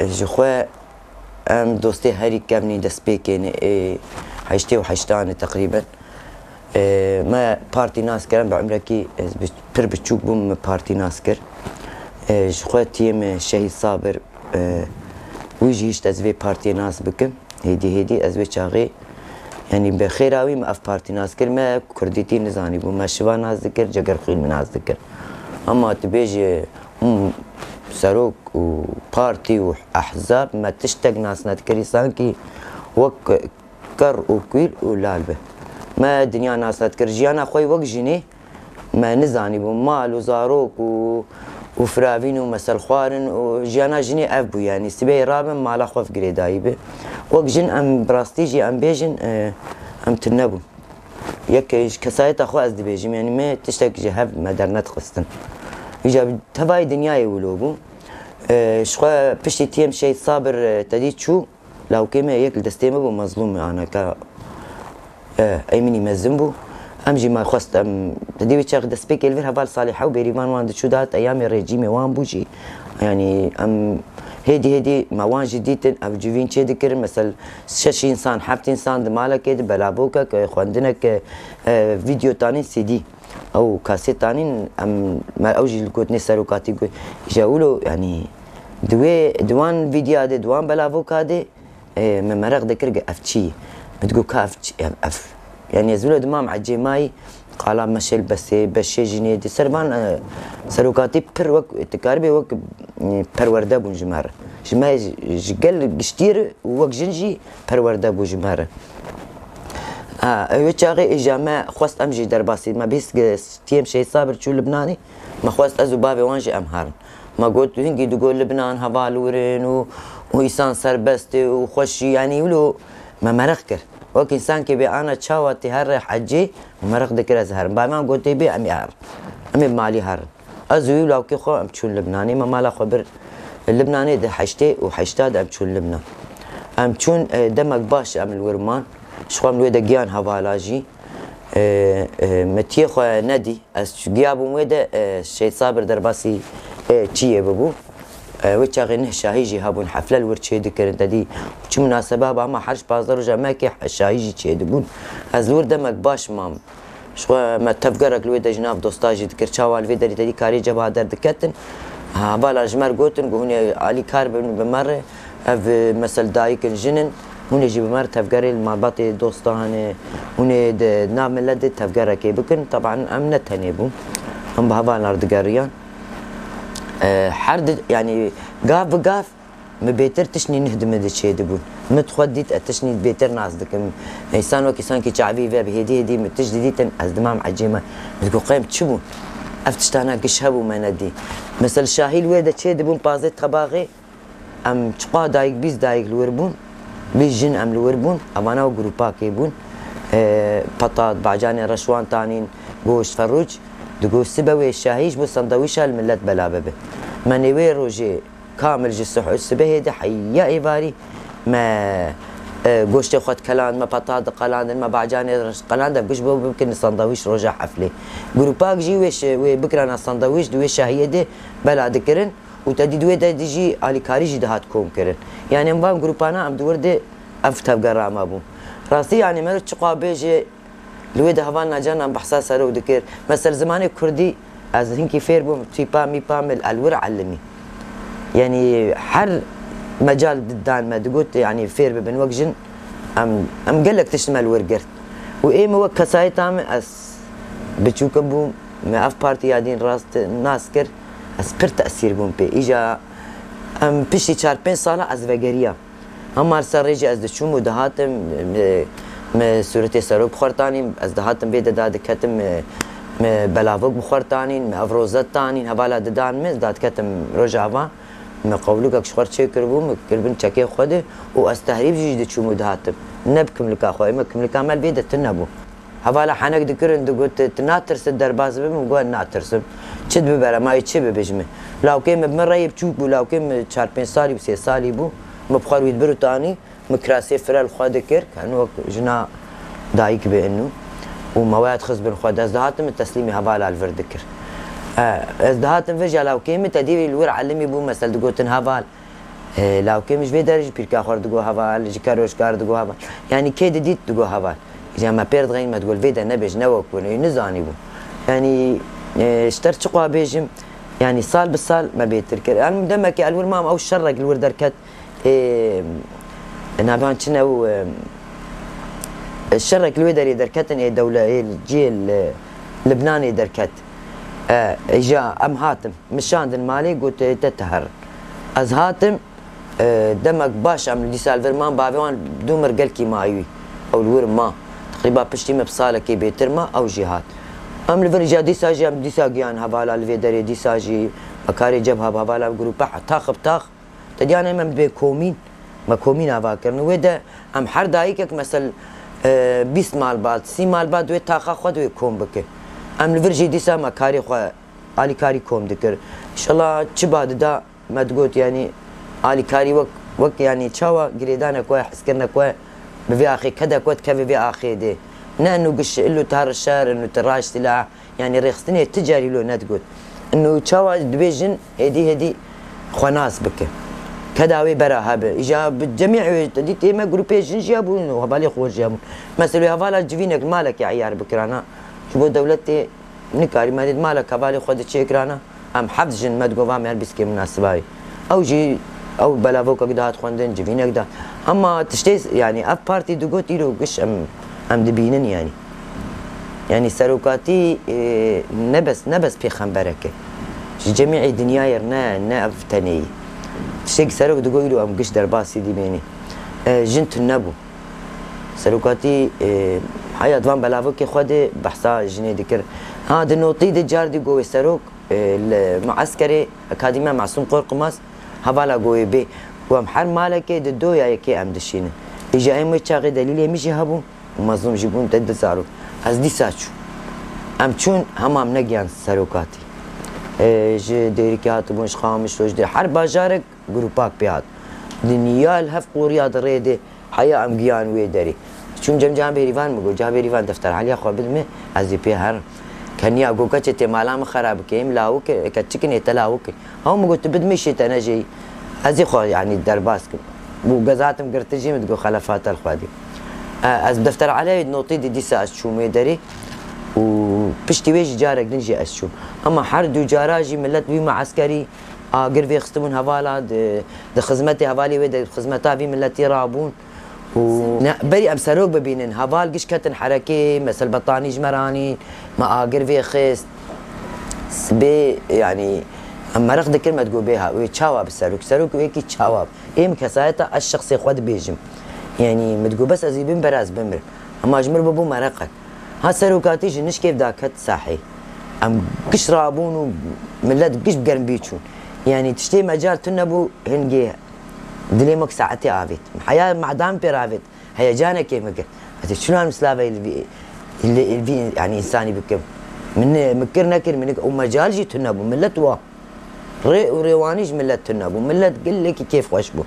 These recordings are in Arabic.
جخوا ام دوستي هاري كامني دسبيكين حيشتي وحيشتاني تقريبا ما بارتي ناسكر بعمركي بر بتشوك بوم بارتي ناسكر جخوا تيم الشهيد صابر ويجي ازوي بارتي ناس بكم هيدي ازوي شاغي يعني بخير اوي ما اف بارتي ناسكر ما كرديتي نزاني بو ما شبا ناس ذكر جگر خيل من ناس ذكر اما تبيجي سروك وبارتي واحزاب ما تشتق ناس نذكر سانكي وك كر وكيل ولالبه ما دنيا ناس نذكر جيانا خوي وك جيني ما نزاني بو مال وزاروك وفرافين ومسل خوارن وجيانا جيني ابو يعني سبي رابن مالا خوف قريداي به وك جن ام براستيجي ام بيجن ام تنبو يك كسايت اخو از بيجم يعني ما تشتق جهب ما درنت قستن إيجاب تباي دنياي ولوبو شخوا بشتي تيم شيء صابر تديت شو لو كيما ياكل دستيمه بو مظلوم انا كا ايمني مزنبو امجي ما خست ام تدي بتشغ دسبيك الفير هبال صالحه وبيريمان وان شو دات ايام الرجيم وان بوجي يعني ام هدي ما وان جديد اب جوين شي ذكر مثلا شش انسان حبت انسان مالك بلابوكك خواندنك فيديو تاني سي دي او كاسيت تاني ام ما اوجي الكوتني سروكاتي جاولو يعني دوان فيديو هذا دوان بلافوك هذا من مرق ذكر افتشي بتقول كاف اف يعني يزولو دمام عجي ماي قالا مشل بس جنيه دي سربان سروكاتي بر وك تكاربي وك برورده بون جمار جماي جقل قشتير وك جنجي برورده بون جمار وچاغي اجامه خواست امجي درباسي ما بيس تيم شي صابر شو لبناني ما خواست ازو بابي وانجي امهارن ما قلت هنجي تقول لبنان هفالورين وإنسان سربستي وخشي يعني ولو ما مرقكر وك إنسان كي بي أنا تشاوتي هر حجي مرق ذكر أزهر باما قلت بي أمي هر أمي مالي هر أزوي لو كي خو أمشون لبناني ما مالا خبر اللبناني ده حشتي وحشتاد أمشون لبنان أمشون دمك باش أم الورمان شخوام لو دقيان هفالاجي متي خو ندي أس جيابو ويدا شيء صابر درباسي چیه ببو وچاغي نه شاهيجي هابون حفله الورچه دكر ددي چ مناسبه با ما حرش بازار جمع کی شاهيجي چه دبون از لور دمك باش مام شو ما تفقرك لو دجناب دوستاجي دكر چاوال في ددي كاري جبا در دكتن ها بالا جمر گوتن گوني علي كار بمر اف مثل دايك جنن هون يجي بمر تفقري المربط دوستان هون نعمل لد تفقرك بكن طبعا امنت هنيبو هم بهبال اردقاريان حرد يعني قاف بقاف ما بيتر تشني نهدم هذا الشيء دبون متخديت تشني بيتر ناس دكم انسان وكيسان كي شعبي في بهدي متجديد ازدمام عجيمه تقول قيم تشبو افتشتانا قشهبو ما ندي مثل شاهيل ويدا شيء دبون بازيت خباغي ام تقا دايق بيز دايق الوربون بيجن ام الوربون امانا وجروبا كيبون بطاط بعجاني رشوان تانين قوش فروج دقو سبوي الشاهيش بو سندويشة الملت بلاببه منوي روجي كامل جسح السبه هيدا حيا ايباري ما قوشت خد كلان ما بطاط قلان ما بعجاني قلان ده بقش ممكن سندويش روجا حفله جروباك جي ويش بكرنا سندويش دوي شاهيه دي بلا ذكرن وتدي دوي ده ديجي علي كاريجي دهات كوم كرن يعني مبام جروبانا ام دور دي افتب قرام ابو راسي يعني مرت شقا بيجي لويد هفان نجانا بحساس سرو دكير مثل زماني كردي از هنكي فير بوم تيبا مي بامل الور علمي يعني حر مجال ددان ما دقوت يعني فير ببن وقجن ام قالك تشتمل ورقرت وايه مو كسايت ام اس بتشوك بوم ما اف بارتي يادين راست ناسكر اس بر تاثير بوم بي اجا ام بشي 4 ساله از وگريا هم سر ريجي از دشوم دهاتم ما صورتي سروب خورتانين از دهاتم بيد داد كتم بلاوق بخورتانين ما افروزات تانين هبالا ددان مز داد كتم رجعوا ما قولك شخور شي كربو كربن تشكي خده واستهريب جيد تشومو دهاتم نبكم لك اخوي ما كم لك عمل بيد تنبو هبالا حنك دكرن دقوت تناترس الدرباز بم وقول ناترسم تشد ببره ما يتشب بجمه لو كان بمره يبچوك بو لو كان 4 سالي و 3 سالي بو مبخار ويدبرو تاني مكراسي فرال خوا دكر كانوا جنا دايك بانه ومواد خص بالخوا ازدهاتم التسليمي هبال على الفردكر ازدهاتم فيجا لو كيمه تدير الور علمي بو مثل دقوتن هبال لاو كي مش بيدرج بيركا خور دغو هوا لجي كاروش كار دغو هوا يعني كي ديت دغو هوا اذا ما بيرد غين ما تقول فيدا نبج نوك ونزاني بو يعني اشترت شقوا بيجم يعني صال بالصال ما بيتركر يعني مدمك الور مام او الشرق الور دركت نابان شنو الشرق الويدري دركتن دولة الجيل اللبناني دركت اجا ام هاتم مشان المالي قلت تتهر از هاتم دمك باش عمل دي سالفرمان بابوان دومر قلكي مايوي او الور ما تقريبا بشتي مبصالة كي بيترما او جهات ام الفرجا دي ساجي ام دي ساجيان هبالا الفيدري دي ساجي مكاري جبهه هبالا جروب تاخ بتاخ تديانا من بكومين ما كومين هفاكرن ودا ام حر دايكك مثل 20 مال بعد 30 مال بعد وي تاخا خود وي كوم بك ام الفرجي دي سا مكاري خو علي كاري كوم دكر ان شاء الله تشباد دا ما تقول يعني علي كاري وك يعني تشاوا قريدانا كوي حسكرنا كوي بفي اخي كذا كوت كفي في اخي دي انه قش له تهر الشهر انه تراش سلاح يعني ريخستني تجاري له نتقول انه تشاوا دبيجن هدي خناس بك كداوي برا هبه اجا بالجميع ديت ما جروبيشن جابون وهبالي خور جابون مثلا هبالا جفينك مالك يا عيار بكرانا شبو دولتي نكاري مالد مالك هبالي خود تشيكرانا ام حفظ جن ما تقوم عم يلبس كي مناسباي او جي او بلافوك قدات خوندن جفينك دا اما تشتي يعني اف بارتي دغوت يرو قش ام دبينن يعني سروكاتي نبس بيخمبرك جميع الدنيا يرنا افتني شيك سروك دغويلو ام قش درباسي دي بيني جنت النبو سروكاتي حياة فان بلافوكي خودي بحثا جني ذكر هذا النوطي دي جار دي جوي سروك المعسكري اكاديميه معصوم قرقماس هبالا جوي بي وام حر مالك ددو يا كي ام دشين اجا ام تشاغي دليل مشي هبو ومظلوم جيبون تد سارو از دي ساتشو ام چون همام نگيان سروكاتي ج ديركات بونش خامش وجدي حر باجارك جروباك بيات دنيا الهف قوريات ريدي حيا ام جيان ويدري چون جم بيريفان مگو جا بيريفان دفتر عليا خو بدمه از بي هر كنيا گوكا تي مالام خراب كيم لاوك كتشكني تلاوك هو مگو تبدمي شي تنجي ازي خو يعني درباسك بو غزاتم قرتجي متقو خلفات الخوادي از دفتر علي نوطي دي ساعه شو ميدري وبشتي ويجي جارك دنجي اسشو اما حر دو جاراجي ملت بي معسكري قرفي يخصمون هوالا د خدمتي هوالي ود خدمتها في ملتي رابون بري ام سروق ببينن هوال قش كتن حركي مثل بطاني جمراني ما قرفي خيس سبي يعني اما رخد كلمه تقول بها ويتشاوب السروق سروق ويكي تشاوب ايم كسايتا الشخص خود بيجم يعني متقول بس ازي براز بمر اما اجمر ببو مرقك ها سروقاتي جنش كيف داكت صاحي ام قش رابون وملت قش بقرن بيتشون يعني تشتي مجال تنبو هنجي دليمك ساعتي عافيت حياه معدام بيرافيت هيجانا كيف مكر شنو المسلافه اللي يعني انساني بكم من مكر نكر من ومجال جي تنبو ملت وا ريوانيج ملت تنبو ملت قل لك كيف وشبو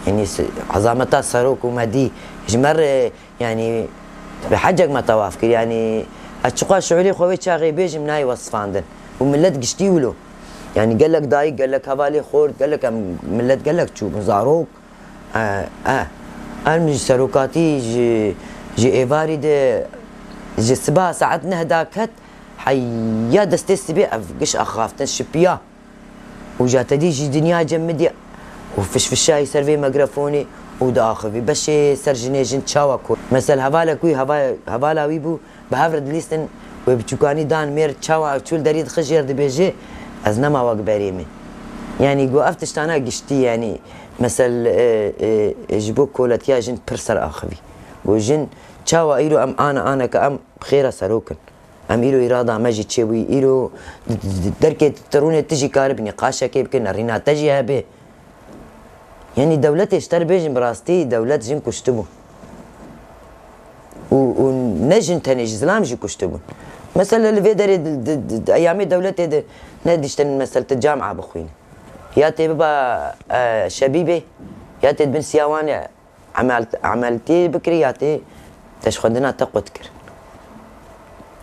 يعني عظمتها سروك ومدي جمر يعني بحجك ما توافق يعني اتشقى شعوري خوي شاغي بيج مناي وصفاندن وملت قشتي ولو يعني قال لك دايق قال لك هبالي خورد قال لك ملت قال لك شو زاروك المج سروكاتي جي ايفاري دي جي سبا ساعتنا هداكت حيا دستي بي قش اخافت الشبيا وجات دي جي دنيا جمدي وفش في الشاي سيرفي ميكروفوني وداخفي باش سرجني جن تشاوكو مثلا هبالا كوي هبالا ويبو بهافرد ليستن وبتشوكاني دان مير تشاوا تشول دريد خجير دي بيجي از نما وق بريمي يعني جو افتش انا قشتي يعني مثل جبو كولتيا جن برسر اخفي وجن تشاوا ايرو ام انا كام بخير سروكن ام ايرو اراده ماجي تشوي ايرو دركه ترونه تجي كارب نقاشه كيف كنا رينا تجي هبه يعني دولتي اشتر بيجن براستي دولت جن كشتبو ونجن تاني زلام جي كشتبو مثلا اللي فيدري ايامي دولتي ندشتن مثلا الجامعه بخوين يا بابا شبيبي يا بن سياوان عملتي بكري يا تشخدنا تقتكر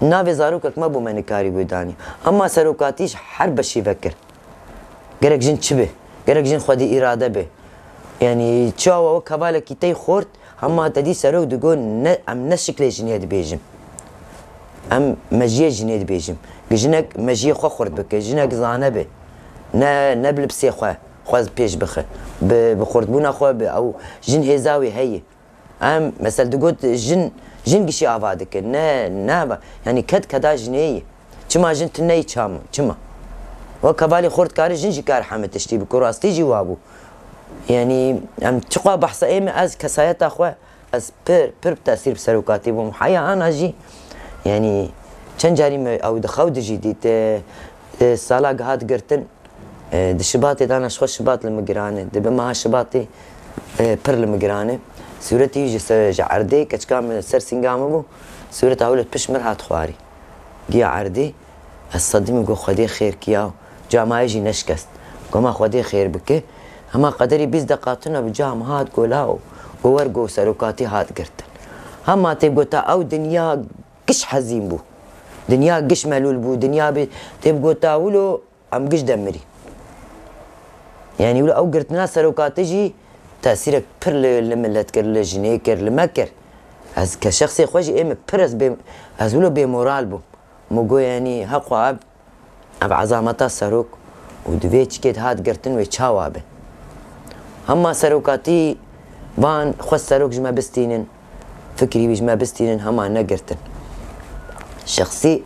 نافي زاروكك ما بو منكاري قداني اما سروكاتيش حرب شي فكر قالك جن شبه قالك جن خدي اراده به يعني تشاو كبالك كي خورت هما تدي سرو دقون ام نشكل جنيد بيجم ام مجيه جنيد بيجم جنك مجيه خو خورت بك جنك زانبه نبل بسي خواز بيش بخه بخورت بونا خو او جن هزاوي هي ام مثلا دقوت جن قشي افادك نا يعني كدا جنيه كما جن تني تشام كما وكبالي خورت كاري جنجي كار حمد تشتي بكراستي جوابو يعني ام تقوى بحث ايمي از كسايت اخوة از بر بتأثير بسروكاتي بوم حيا انا جي يعني چند جاري او دخو دجي ديت سالا قهات قرتن دشباتي دانا شخو شبات المقراني دبما شباتي بر المقراني سورتي يجي عردي كتكام سر سنقام بو سورة هولت بشمر هات خواري جي عردي الصديم يقول خدي خير كياو جا ما يجي نشكست قوما خدي خير بكي هما قدري 20 دقاتنا بجام هاد قولاو وورقو سروكاتي هاد قرتن هما تبقوتا او دنيا قش حزين بو دنيا قش ملول بو دنيا تبقوتا ولو ام قش دمري يعني ولو او قرتنا سروكاتي جي تأثيرك بر لملت كر لجنيكر لمكر از كشخصي خوشي ايم برس از ولو بمورال بو مگو يعني حقو اب عظامتا سروك ودويتش كيد هاد قرتن ويتشاوا به هما سروكاتي وان خو سروك جما بستينن فكري بجما بستينن هما نقرتن شخصي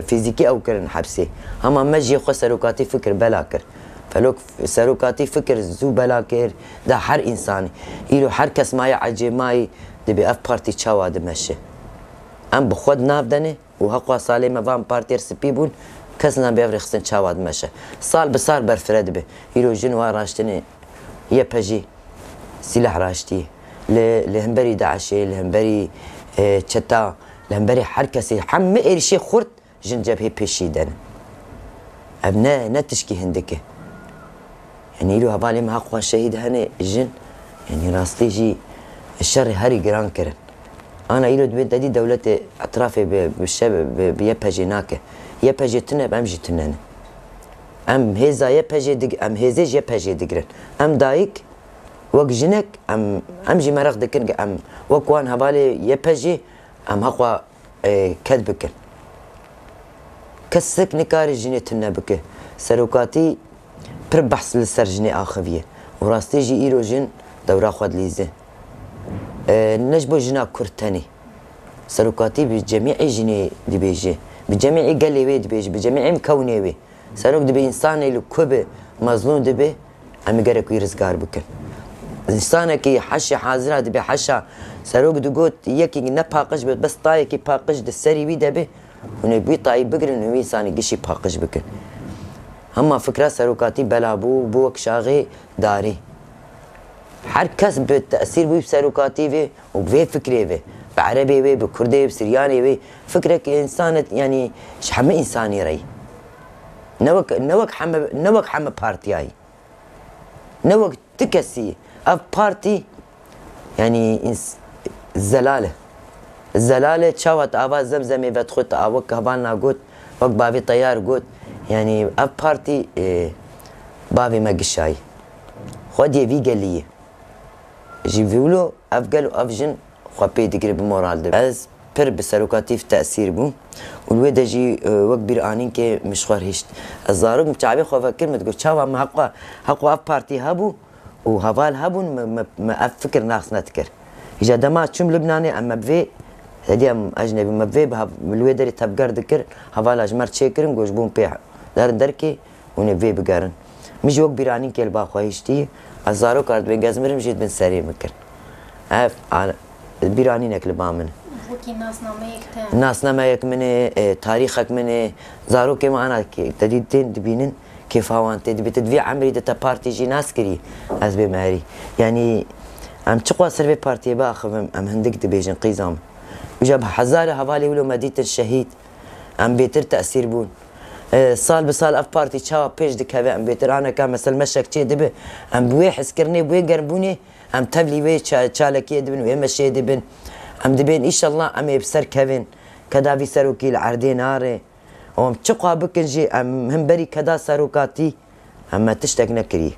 فيزيكي او كرن حبسي هما مجي خو سروكاتي فكر بلاكر فلوك سروكاتي فكر زو بلاكر ده حر انساني يلو حر كس ماي عجي ماي دبي اف بارتي تشاوا دمشي ام بخود نافدني وهقوا صالي ما فان بارتير سبيبون كسنا بيفرخسن تشاوا دمشي صال بصار برفرد به يلو جنوا راشتني يبجي سلاح راشتي لهمبري داعشي لهمبري تشتا لهمبري حركسي حم إيرشي خورت جن جبهي بيشي دن أبناء نتشكي هندكي يعني له هبالي ما أقوى شهيد هني جن يعني راستي جي الشر هاري جران كرن أنا إلو دبيت دي دولة أطرافي بالشباب بيبجي ناكي يبجي تنب أمجي تنن ام هزا يبجي دق ام هزيج يبجي دقرن ام دايك وق جنك ام جي مرق دكن ام وقوان هبالي يبجي ام هقوا كدبكن كسك نكاري جني تنبكه سروكاتي پر بحث لسر جني آخوية وراستي جي إيرو جن دورا خود ليزه نجبو جنا كرتني سروكاتي بجميع جني دي بيجي بجميع قلبي دي بيجي بجميع مكوني بي سروك دبي إنسان اللي كوبه مظلوم دبي أمي جرك ويرزقار بكن إنسان كي حشة حاضرة دبي حشة سروك دقوت يكي نباقش بس طاي كي باقش دسري بي دبي ونبي طاي بقرن وي إنسان قشي باقش بكن هما فكرة سروكاتي بلا بوك شاغي داري حركس بالتأثير بي بسروكاتي في وبفي فكري في بعربي في بكردي بسرياني في فكرك إنسان يعني شحمة إنساني ري نوك حما بارتياي نوك تكسي اف بارتي يعني الزلالة تشاوت آواز زمزمي فتخوت آوك هبالنا قوت وك بابي طيار قوت يعني اف بارتي بابي ما قشاي خود يبي قليه جيبولو اف قالو اف جن خبي دقري بمورال دب از پر بسروكاتي في تأثير بو والويدا جي وقت بيرانين كي مشوار هشت الزاروك متعبي خو فكر متقول شاوا ما حقوا اف بارتي هابو وهفال هابون ما افكر ناس نتكر اجا دما شم لبناني اما بفي هدي ام اجنبي ما بفي بالويدا اللي تبقر ذكر هفال اجمر تشيكرن جوش بون بيع دار دركي ونفي بقارن مش وقت بيرانين كي الباخو هشتي الزاروك ارد بين جازمرم جيت بن سري مكر اف على بيرانين اكل بامن ناس نمايك مني تاريخك مني زاروك معنا تدين تبينن كيف هوان تدبي تدفي عمري دتا بارتي جي ناس كري از بماري يعني ام تقوى سرفي بارتي باخذ ام هندك دبيجن قيزام وجاب حزاره هوالي ولو مديت الشهيد ام بيتر تاثير بون صال بصال اف بارتي تشاوا بيج دكا ام بيتر انا كان مثل مشك تشي دبي ام بوي حسكرني بوي قربوني ام تبلي وي تشالكي دبن وي مشي دبن ام دبين ان شاء الله ام يبسر كevin كدا في سروكي العردي ناري وام تشقى بكنجي ام همبري كدا سروكاتي اما تشتك نكري